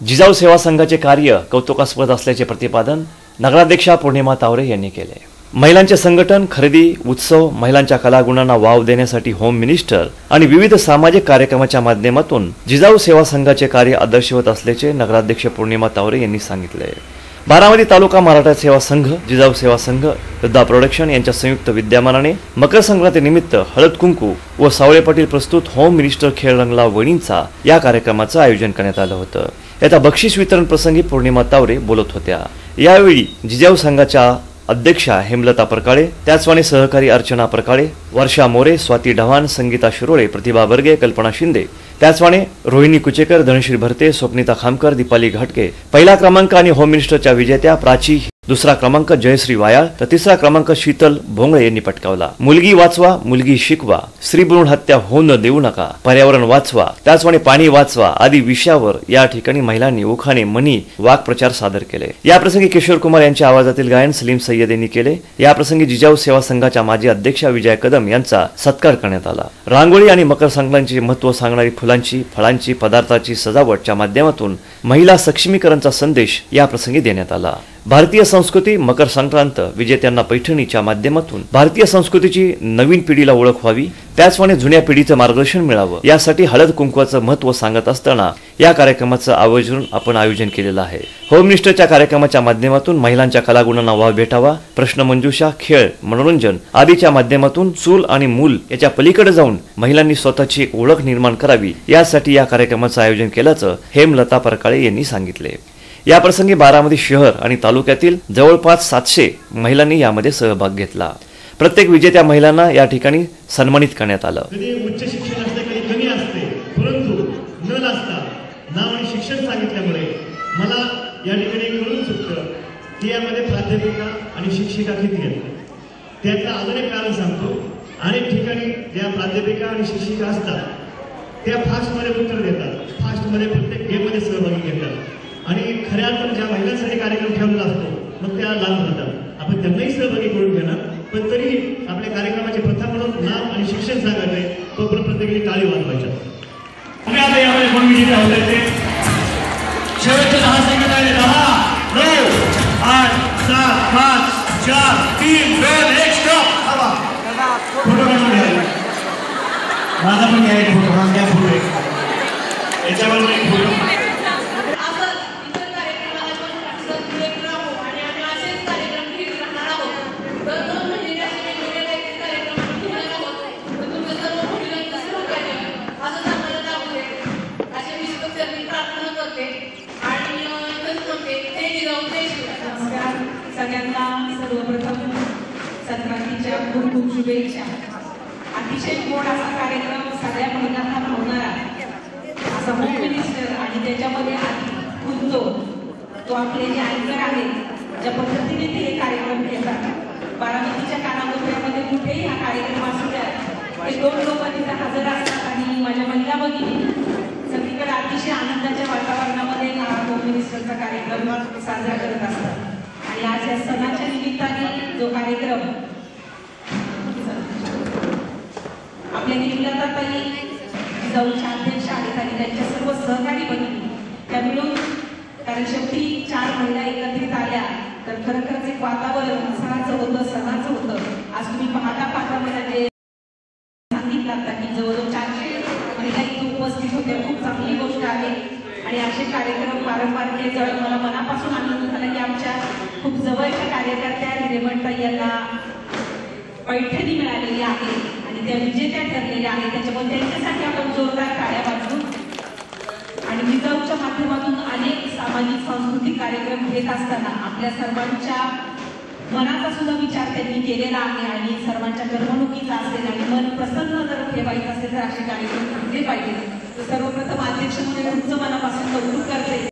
जिजाऊ सेवा संघाचे कार्य कौतुकास्पद असल्याचे प्रतिपादन नगराध्यक्षा पौर्णिमा तावरे यांनी केले। महिलांचे संघटन, खरेदी, उत्सव, महिलांच्या कलागुणांना वाव देण्यासाठी होम मिनिस्टर आणि विविध सामाजिक कार्यक्रमाच्या माध्यमातून जिजाऊ सेवा संघाचे कार्य आदर्शवत असल्याचे नगराध्यक्ष पौर्णिमा तावरे यांनी सांगितले। बारामती तालुका मराठा सेवा संघ, जिजाऊ सेवा संघ, योद्धा प्रोडक्शन यांच्या संयुक्त विद्यमानाने मकर संक्रांती निमित्त हळद कुंकू व सावळे पाटील प्रस्तुत होम मिनिस्टर खेळ रंगला वणींचा या कार्यक्रमाचे आयोजन करण्यात आले होते। याचा बक्षीस वितरण प्रसंगी पौर्णिमा तावरे बोलत होत्या। यावेळी जिजाऊ संघाच्या अध्यक्षा हेमलता परकाळे, त्याचवाने सहकारी अर्चना परकाळे, वर्षा मोरे, स्वाती ढवाण, संगीता शिरोळे, प्रतिभा बर्गे, कल्पना शिंदे, त्याचवाने रोहिणी कुचेकर, धनश्री भरते, स्वप्निता खामकर, दीपाली घाटके, पहिला क्रमांक आणि होम मिनिस्टरच्या विजेत्या प्राची, दुसरा क्रमांक जयश्री वायाळ तर तिसरा क्रमांक शीतल भोंगळे यांनी पटकावला। मुलगी वाचवा, मुलगी शिकवा, स्त्री भ्रूण हत्या होऊ न देऊ नका, पर्यावरण वाचवा, त्याचवाने पाणी वाचवा आदी विषयावर या ठिकाणी महिलांनी उखाणे, म्हणी, वाक्प्रचार सादर केले। या प्रसंगी किशोर कुमार यांच्या आवाजातील गायन सलीम सय्यद यांनी केले। या प्रसंगी जिजाऊ सेवा संघाच्या माजी अध्यक्षा विजया कदम यांचा सत्कार करण्यात आला। रांगोळी आणि मकर संक्रांतीचे महत्त्व सांगणारी फुलांची, फळांची, पदार्थाची सजावटच्या माध्यमातून महिला सक्षमीकरणचा संदेश या प्रसंगी देण्यात आला। भारतीय संस्कृती मकर संक्रांत विजेत्यांना पैठणीच्या माध्यमातून भारतीय संस्कृतीची नवीन पिढीला ओळख व्हावी, त्याचप्रमाणे जुन्या पिढीचं मार्गदर्शन मिळावं यासाठी हळद कुंकवाचं महत्त्व सांगत असताना या कार्यक्रमाचं आयोजन केलेलं आहे। होम मिनिस्टरच्या कार्यक्रमाच्या माध्यमातून महिलांच्या कलागुणांना वाव भेटावा, प्रश्नमंजुषा, खेळ, मनोरंजन आदीच्या माध्यमातून चूल आणि मूल याच्या पलीकडे जाऊन महिलांनी स्वतःची एक ओळख निर्माण करावी यासाठी या कार्यक्रमाचं आयोजन केल्याचं हेमलता परकाळे यांनी सांगितले। या प्रसंगी बारामती शहर आणि तालुक्यातील जवळपास 700 महिलांनी यामध्ये सहभाग घेतला। प्रत्येक विजेत्या महिलांना या ठिकाणी सन्मानित करण्यात आलं। उच्च शिक्षण असते, कधी कमी असते, परंतु न लाजता नाव आणि शिक्षण सांगितल्यामुळे मला या ठिकाणी कळून चुकतं की यामध्ये प्राध्यापिका आणि शिक्षिका किती आहेत। त्याचं अजून एक कारण सांगतो, अनेक ठिकाणी ज्या प्राध्यापिका आणि शिक्षिका असतात त्या फास्टमध्ये उत्तर देतात, फास्टमध्ये प्रत्येक गेममध्ये सहभागी घेतात आणि खऱ्या अर्थाने ज्या महिलांसाठी कार्यक्रम ठेवला असतो मग त्या लांब राहतात। आपण त्यांनाही सहभागी करून घेणार, पण तरी आपल्या कार्यक्रमाची प्रथा म्हणून नाव आणि शिक्षण सांगायचे, तोपर्यंत प्रत्येकाने टाळी वाजवायच्या। आता यावेळी कोण विजेते होते ते शेवटचे 10 सेकंद आहे। 10, 9, 8, 7, 5, 4, 3, 2, 1 स्टॉप। फोटो काढून घ्या, माझा पण घ्या एक फोटो, हा घ्या फोटो याच्यावर एक फोटो। सगळ्यांना सर्वप्रथम संक्रांतीच्या खूप खूप शुभेच्छा। अतिशय गोड असा कार्यक्रम, सगळ्या महिलांना भावणारा असा होम मिनिस्टर आणि त्याच्यामध्ये गुंतो तो आपले जे अँकर आहेत ज्या पद्धतीने ते हे कार्यक्रम घेतात, बारामतीच्या कानाकोपऱ्यामध्ये कुठेही हा कार्यक्रम असू द्या ते 2 लोक तिथे हजर असतात आणि माझ्या महिला भगिनी सगळीकडे अतिशय आनंदाच्या वातावरणामध्ये हा होम मिनिस्टरचा कार्यक्रम साजरा करत असतात। आणि आज या सणाच्या निमित्ताने जो कार्यक्रम आपल्या निर्मलताताई जिजाऊच्या अध्यक्षा आहेत आणि त्यांच्या सर्व सहकारी भगिनी त्या मिळून, कारण शेवटी 4 महिला एकत्रित आल्या तर खरोखरच एक वातावरण उत्साहाचं होतं, सणाचं होतं। आज तुम्ही पाहता म्हणजे सांगितलं आता की जवळजवळ 400 महिला इथे उपस्थित होत्या, खूप चांगली गोष्ट आहे। आणि असे कार्यक्रम वारंवार घेत जाऊन मला मनापासून आनंद झाला की आमच्या खूप जवळच्या कार्यकर्त्या रेमंडताई यांना पैठणी मिळालेली आहे आणि त्या विजेत्या ठरलेल्या आहेत, त्याच्यामुळे त्यांच्यासाठी आपण जोरदार टाळ्या वाजवू। आणि जिजाऊच्या माध्यमातून अनेक सामाजिक सांस्कृतिक कार्यक्रम घेत असताना आपल्या सर्वांच्या मनाचा सुद्धा विचार त्यांनी केलेला आहे आणि सर्वांच्या करमणुकीचा असेल आणि मन प्रसन्न जर ठेवायचं असेल तर असे कार्यक्रम घडले पाहिजे। सर्वप्रथम अध्यक्ष म्हणून तुमचं मनापासून कौतुक करते।